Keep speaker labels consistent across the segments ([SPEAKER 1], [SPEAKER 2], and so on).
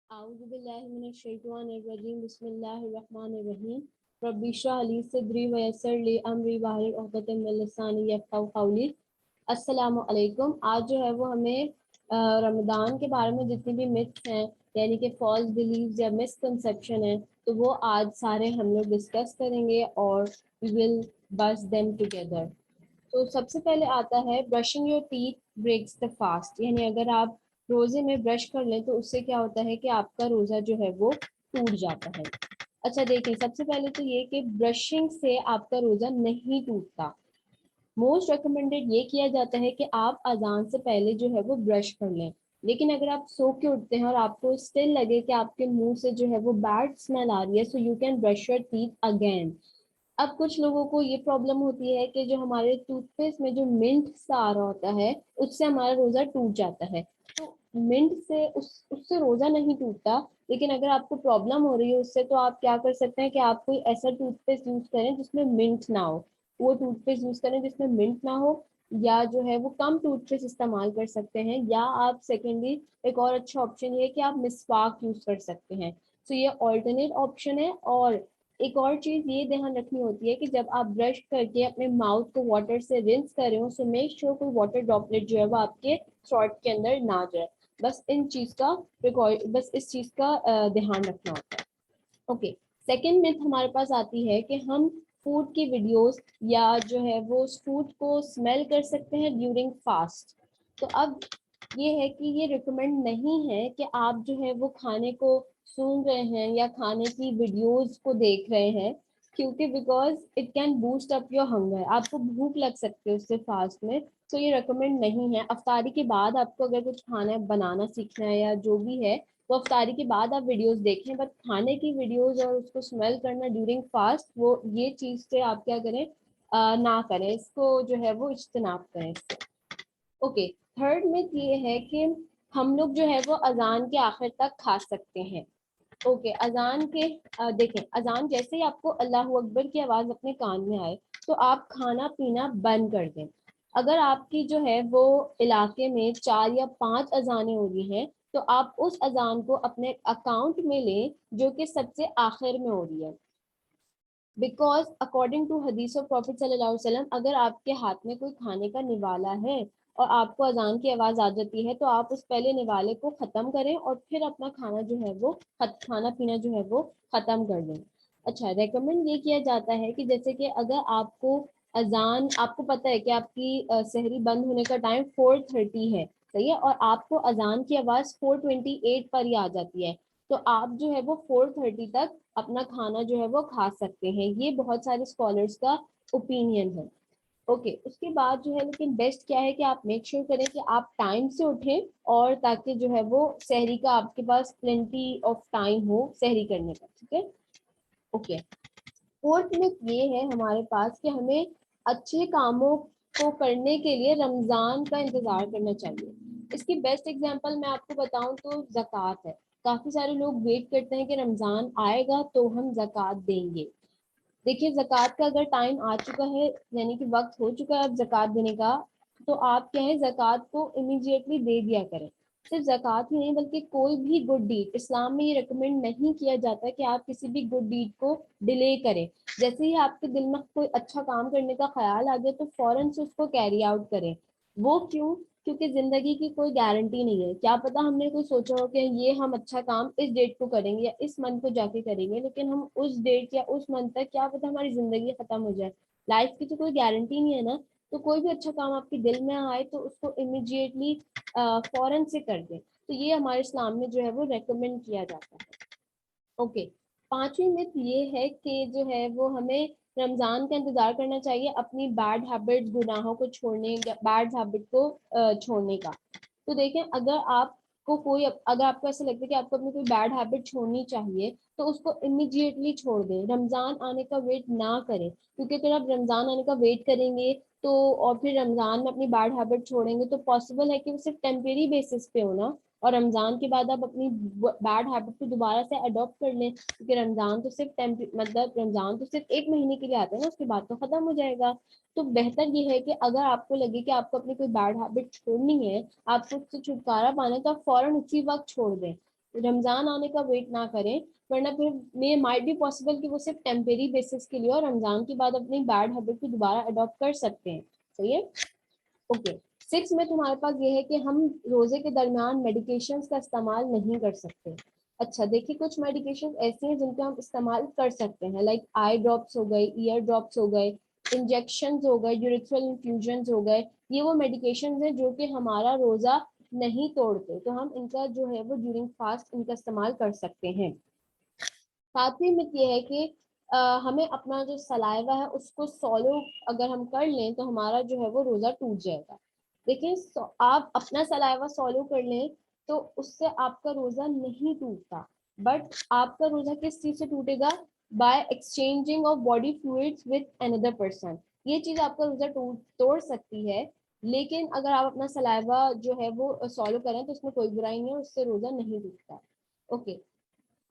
[SPEAKER 1] أعوذ بالله من الشيطان الرجيم بسم الله الرحمن الرحيم رب اشرح لي صدري ويسر لي أمري واحلل عقدة من لساني يفقهوا قولي السلام علیکم. آج جو ہے وہ ہمیں رمضان کے بارے میں جتنی بھی متس ہیں یعنی کہ فالس بلیوز یا مسکنسیپشن ہیں تو وہ آج سارے ہم لوگ ڈسکس کریں گے اور وی ول بس دیم ٹوگیدر. تو سب سے پہلے آتا ہے brushing your teeth breaks the fast, یعنی اگر آپ روزے میں برش کر لیں تو اس سے کیا ہوتا ہے کہ آپ کا روزہ جو ہے وہ ٹوٹ جاتا ہے. اچھا دیکھیں، سب سے پہلے تو یہ کہ برشنگ سے آپ کا روزہ نہیں ٹوٹتا. موسٹ ریکمینڈیڈ یہ کیا جاتا ہے کہ آپ اذان سے پہلے جو ہے وہ برش کر لیں. لیکن اگر آپ سو کے اٹھتے ہیں اور آپ کو اسٹل لگے کہ آپ کے منہ سے جو ہے وہ بیڈ اسمیل آ رہی ہے، so you can brush your teeth again. اب کچھ لوگوں کو یہ پرابلم ہوتی ہے کہ جو ہمارے ٹوتھ پیسٹ میں جو منٹ سا آ رہا ہوتا ہے اس سے ہمارا روزہ ٹوٹ جاتا ہے. تو منٹ سے اس سے روزہ نہیں ٹوٹتا، لیکن اگر آپ کو پرابلم ہو رہی ہے اس سے تو آپ کیا کر سکتے ہیں کہ آپ کوئی ایسا ٹوتھ پیسٹ یوز کریں جس میں منٹ نہ ہو. وہ ٹوتھ پیسٹ یوز کریں جس میں منٹ نہ ہو، یا جو ہے وہ کم ٹوتھ پیسٹ استعمال کر سکتے ہیں. یا آپ سیکنڈلی ایک اور اچھا آپشن یہ ہے کہ آپ مسواک یوز کر سکتے ہیں. تو یہ آلٹرنیٹ آپشن ہے. اور ایک اور چیز یہ دھیان رکھنی ہوتی ہے کہ جب آپ برش کر کے اپنے ماؤتھ کو واٹر سے رنس کر رہے ہو سو میک شیور کوئی واٹر ڈراپلیٹ جو ہے وہ آپ کے تھروٹ کے اندر نہ جائے. بس اس چیز کا دھیان رکھنا ہوتا ہے. اوکے، سیکنڈ میتھ ہمارے پاس آتی ہے کہ ہم فوڈ کی ویڈیوز یا جو ہے وہ فوڈ کو اسمیل کر سکتے ہیں ڈیورنگ فاسٹ. تو اب یہ ہے کہ یہ ریکمینڈ نہیں ہے کہ آپ جو ہے وہ کھانے کو سن رہے ہیں یا کھانے کی ویڈیوز کو دیکھ رہے ہیں، کیونکہ because it can boost up your hunger. آپ کو بھوک لگ سکتی ہے اس سے فاسٹ میں. تو یہ ریکمینڈ نہیں ہے. افطاری کے بعد آپ کو اگر کچھ کھانا ہے، بنانا سیکھنا ہے یا جو بھی ہے، تو افطاری کے بعد آپ ویڈیوز دیکھیں. بٹ کھانے کی ویڈیوز اور اس کو اسمیل کرنا ڈیورنگ فاسٹ، وہ یہ چیز سے آپ کیا کریں، نہ کریں. اس کو جو ہے وہ اجتناب کریں اس سے. اوکے، تھرڈ میتھ یہ ہے کہ ہم لوگ جو ہے وہ اذان کے آخر تک کھا سکتے ہیں. اوکے، اذان کے دیکھیں، اذان جیسے ہی آپ کو اللہ اکبر کی آواز اپنے کان میں آئے تو آپ کھانا پینا بند کر دیں. اگر آپ کی جو ہے وہ علاقے میں 4 یا 5 اذانیں ہو رہی ہیں تو آپ اس اذان کو اپنے اکاؤنٹ میں لیں جو کہ سب سے آخر میں ہو رہی ہے. بیکاز اکارڈنگ ٹو حدیث آف پروفیٹ صلی اللہ علیہ وسلم، اگر آپ کے ہاتھ میں کوئی کھانے کا نوالا ہے اور آپ کو اذان کی آواز آ جاتی ہے تو آپ اس پہلے نوالے کو ختم کریں اور پھر اپنا کھانا جو ہے وہ کھانا پینا جو ہے وہ ختم کر دیں. اچھا، ریکمینڈ یہ کیا جاتا ہے کہ جیسے کہ اگر آپ کو اذان، آپ کو پتہ ہے کہ آپ کی سحری بند ہونے کا ٹائم 4:30 ہے، صحیح ہے، اور آپ کو اذان کی آواز 4:28 پر ہی آ جاتی ہے، تو آپ جو ہے وہ 4:30 تک اپنا کھانا جو ہے وہ کھا سکتے ہیں. یہ بہت سارے اسکالرس کا اوپینین ہے. اوکے، اس کے بعد جو ہے لیکن بیسٹ کیا ہے کہ آپ میک شیور کریں کہ آپ ٹائم سے اٹھیں، اور تاکہ جو ہے وہ سحری کا آپ کے پاس پلینٹی آف ٹائم ہو سحری کرنے کا. ٹھیک ہے. اوکے، فورتھ میتھ یہ ہے ہمارے پاس کہ ہمیں اچھے کاموں کو کرنے کے لیے رمضان کا انتظار کرنا چاہیے. اس کی بیسٹ ایگزامپل میں آپ کو بتاؤں تو زکوٰۃ ہے. کافی سارے لوگ ویٹ کرتے ہیں کہ رمضان آئے گا تو ہم زکوٰۃ دیں گے. دیکھیے، زکوٰۃ کا اگر ٹائم آ چکا ہے، یعنی کہ وقت ہو چکا ہے اب زکوٰۃ دینے کا، تو آپ کیا ہے زکوٰۃ کو امیڈیٹلی دے دیا کریں. صرف زکوٰۃ ہی نہیں بلکہ کوئی بھی گڈ ڈیڈ، اسلام میں یہ ریکمینڈ نہیں کیا جاتا کہ آپ کسی بھی گڈ ڈیڈ کو ڈیلے کریں. جیسے ہی آپ کے دل میں کوئی اچھا کام کرنے کا خیال آ گیا تو فوراً سے اس کو کیری آؤٹ کریں. وہ کیوں؟ کیونکہ زندگی کی کوئی گارنٹی نہیں ہے. کیا پتا ہم نے کوئی سوچا ہو کہ یہ ہم اچھا کام اس ڈیٹ کو کریں گے یا اس منتھ کو جا کے کریں گے، لیکن ہم اس ڈیٹ یا اس منتھ تک کیا پتا ہماری زندگی ختم ہو جائے. لائف کی تو کوئی گارنٹی نہیں ہے نا. تو کوئی بھی اچھا کام آپ کے دل میں آئے تو اس کو امیڈیٹلی فوراً سے کر دیں. تو یہ ہمارے اسلام میں جو ہے وہ ریکمینڈ کیا جاتا ہے. اوکے، پانچویں مت یہ ہے کہ جو ہے وہ ہمیں رمضان کا انتظار کرنا چاہیے اپنی بیڈ ہیبٹ، گناہوں کو چھوڑنے، بیڈ ہیبٹ کو چھوڑنے کا. تو دیکھیں، اگر آپ کو ایسا لگتا ہے کہ آپ کو اپنی کوئی بیڈ ہیبٹ چھوڑنی چاہیے تو اس کو امیڈیٹلی چھوڑ دیں. رمضان آنے کا ویٹ نہ کریں، کیونکہ اگر آپ رمضان آنے کا ویٹ کریں گے تو اور پھر رمضان میں اپنی بیڈ ہیبٹ چھوڑیں گے تو پاسبل ہے کہ وہ صرف ٹیمپریری بیسس پہ ہونا، اور رمضان کے بعد آپ اپنی بیڈ ہیبٹ کو دوبارہ سے اڈاپٹ کر لیں. کیونکہ رمضان تو صرف رمضان تو صرف 1 مہینے کے لیے آتا ہے نا، اس کے بعد تو ختم ہو جائے گا. تو بہتر یہ ہے کہ اگر آپ کو لگے کہ آپ کو اپنی کوئی بیڈ ہیبٹ چھوڑنی ہے، آپ کو اس سے چھٹکارا پانا ہے، تو آپ فوراً اسی وقت چھوڑ دیں. रमज़ान आने का वेट ना करें, वरना फिर मे माइट बी पॉसिबल कि वो सिर्फ टेम्परेरी बेसिस के लिए और रमज़ान के बाद अपनी बैड हैबिट को दोबारा अडॉप्ट कर सकते हैं। सही है, ओके। 6 में तुम्हारे पास ये है कि हम रोजे के दरमियान मेडिकेशंस का इस्तेमाल नहीं कर सकते। अच्छा देखिए, कुछ मेडिकेशन ऐसी हैं जिनका हम इस्तेमाल कर सकते हैं, लाइक आई ड्रॉप्स हो गए, ईयर ड्रॉप्स हो गए, इंजेक्शंस हो गए, यूरिथ्रल इन्फ्यूजन्स हो गए। ये वो मेडिकेशंस हैं जो कि हमारा रोजा नहीं तोड़ते, तो हम इनका जो है वो ड्यूरिंग फास्ट इनका इस्तेमाल कर सकते हैं। सातवीं मिथ ये है कि हमें अपना जो सलाइवा है उसको सॉलो अगर हम कर लें तो हमारा जो है वो रोजा टूट जाएगा। देखिए, आप अपना सलाइवा सॉलो कर लें तो उससे आपका रोजा नहीं टूटता, बट आपका रोजा किस चीज से टूटेगा? By exchanging of body fluids with another person. ये चीज आपका रोजा तोड़ सकती है, लेकिन अगर आप अपना सलाइवा जो है वो सॉलो करें तो उसमें कोई बुराई नहीं है, उससे रोजा नहीं टूटता। ओके।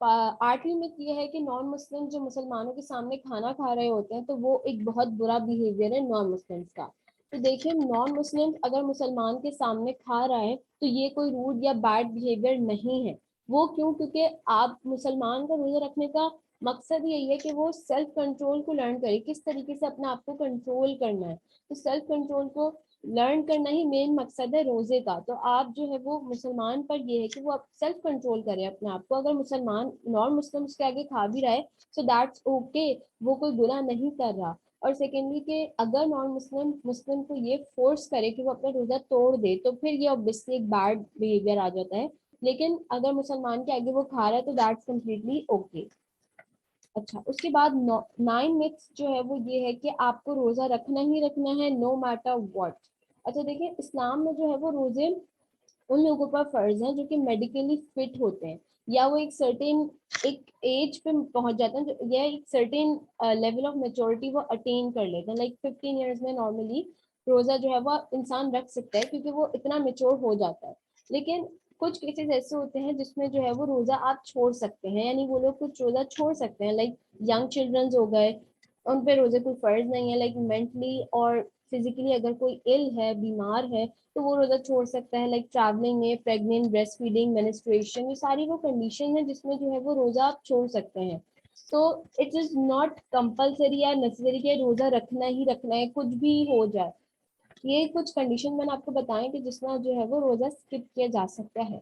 [SPEAKER 1] 8वीं मिथ ये है कि नॉन मुस्लिम जो मुसलमानों के सामने खाना खा रहे होते हैं तो वो एक बहुत बुरा बिहेवियर है नॉन मुस्लिम्स का। तो देखिए, नॉन मुस्लिम अगर मुसलमान के सामने खा रहा है तो ये कोई रूड या बैड बिहेवियर नहीं है। वो क्यों? क्योंकि आप मुसलमान का रोजा रखने का मकसद यही है कि वो सेल्फ कंट्रोल को लर्न करे, किस तरीके से अपने आप को कंट्रोल करना है। तो सेल्फ कंट्रोल को लर्न करना ही मेन मकसद है रोजे का। तो आप जो है वो मुसलमान पर ये है कि वो सेल्फ कंट्रोल करे अपने आप को। अगर मुसलमान नॉन मुस्लिम के आगे खा भी रहा है सो दैट्स ओके, वो कोई गुनाह नहीं कर रहा। और सेकेंडली कि अगर नॉन मुस्लिम मुस्लिम को ये फोर्स करे कि वो अपना रोजा तोड़ दे तो फिर ये ऑब्वियसली एक बैड बिहेवियर आ जाता है। लेकिन अगर मुसलमान के आगे वो खा रहा है तो दैट्स कम्प्लीटली ओके। अच्छा, उसके बाद 9 मिथ्स जो है वो ये है कि आपको रोजा रखना ही रखना है नो मैटर व्हाट। अच्छा देखिए, इस्लाम में जो है वो रोजे उन लोगों पर फर्ज है जो कि मेडिकली फिट होते हैं, या वो एक एज पे पहुंच जाते हैं, जो या एक सर्टेन लेवल ऑफ मेच्योरिटी वो अटेन कर लेते हैं। लाइक 15 ईयर्स में नॉर्मली रोजा जो है वो इंसान रख सकता है क्योंकि वो इतना मेच्योर हो जाता है। लेकिन कुछ केसेस ऐसे होते हैं जिसमें जो है वो रोजा आप छोड़ सकते हैं, यानी वो लोग कुछ रोजा छोड़ सकते हैं, लाइक यंग चिल्ड्रंस हो गए, उन पे रोजे कोई फर्ज नहीं है। लाइक मेंटली और फिजिकली अगर कोई इल है, बीमार है, तो वो रोजा छोड़ सकता है। लाइक ट्रैवलिंग है, प्रेग्नेंट, ब्रेस्ट फीडिंग, मेनिस्ट्रुएशन, ये सारी वो कंडीशन है जिसमें जो है वो रोजा आप छोड़ सकते हैं। तो इट इज नॉट कंपल्सरी या नेसेसरी कि रोजा रखना ही रखना है, कुछ भी हो जाए। ये कुछ कंडीशन मैंने आपको बताएं कि जिसमें जो है वो रोजा स्किप किया जा सकता है।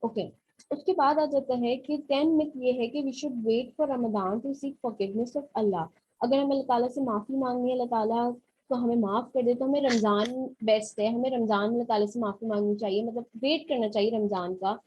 [SPEAKER 1] ओके। उसके बाद आ जाता है कि 10 मिथ ये है कि we should wait for Ramadan to seek forgiveness of Allah. अगर हमें अल्लाह ताला से माफी मांगनी है, अल्लाह ताला तो हमें माफ कर दे, तो हमें रमजान बेस्ट है, हमें रमजान में अल्लाह ताला से माफी मांगनी चाहिए, मतलब वेट करना चाहिए रमजान का।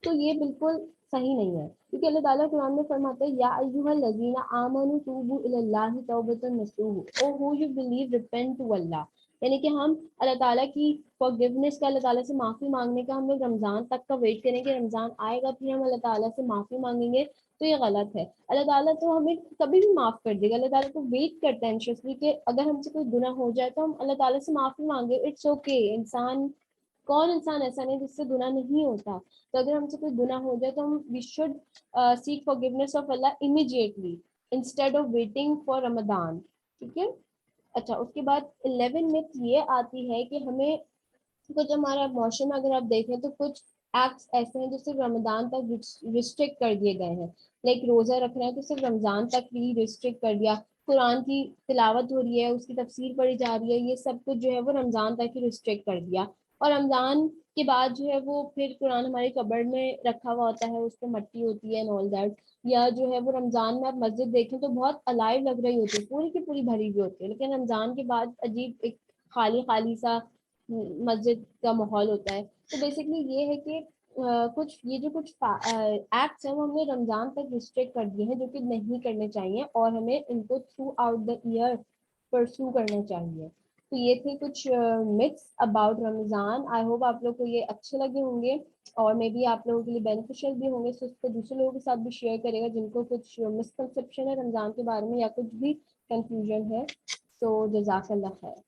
[SPEAKER 1] तो ये बिल्कुल सही नहीं है, क्योंकि अल्लाह ताला कुरान में फरमाता है या अय्युहल लज़ीना आमनू तूबू इलल्लाहि तौबतन नसूह, O who you believe repent to Allah. यानी कि हम अल्लाह ताला की फॉरगिवनेस का, अल्लाह ताला से माफी मांगने का हम लोग रमजान तक का वेट करेंगे, रमजान आएगा फिर हम अल्लाह ताला से माफी मांगेंगे, तो ये गलत है। अल्लाह ताला तो हमें कभी भी माफ कर देगा, अल्लाह ताला तो वेट करता है एंशियसली कि अगर हमसे कोई गुनाह हो जाए तो हम अल्लाह ताला से माफी मांगे, इट्स ओके। कौन इंसान ऐसा नहीं जिससे गुनाह नहीं होता? तो अगर हमसे कोई गुनाह हो जाए तो हम we should seek forgiveness of Allah immediately instead of waiting for Ramadan. ठीक है। अच्छा, उसके बाद 11 मिथ ये आती है कि हमें कुछ हमारा मौसम अगर आप देखें तो कुछ एक्ट्स ऐसे हैं जो सिर्फ रमजान तक रिस्ट्रिक्ट कर दिए गए हैं। लाइक रोजा रखना है तो सिर्फ रमजान तक ही रिस्ट्रिक्ट कर दिया, कुरान की तिलावत हो रही है, उसकी तफसीर पढ़ी जा रही है, ये सब कुछ जो है वो रमजान तक ही रिस्ट्रिक्ट कर दिया। और रमजान के बाद जो है वो फिर कुरान हमारी कबर्ड में रखा हुआ होता है, उस पर मट्टी होती है एंड ऑल दैट। या जो है वो रमजान में आप मस्जिद देखें तो बहुत अलाइव लग रही होती है, पूरी की पूरी भरी हुई होती है, लेकिन रमजान के बाद अजीब एक खाली खाली सा मस्जिद का माहौल होता है। तो बेसिकली ये है कि कुछ ये जो कुछ एक्ट्स हैं वो हमने रमजान तक रिस्ट्रिक्ट कर दिए हैं जो कि नहीं करने चाहिए, और हमें इनको through out the year pursue करना चाहिए। तो ये थे कुछ myths about Ramzan. I hope आप लोग को ये अच्छे लगे होंगे और मे बी आप लोगों के लिए बेनिफिशियल भी होंगे, तो उसको दूसरे लोगों के साथ भी शेयर करेगा जिनको कुछ मिसकंसेप्शन है रमजान के बारे में या कुछ भी कंफ्यूजन है। तो जज़ाकल्लाह खैर।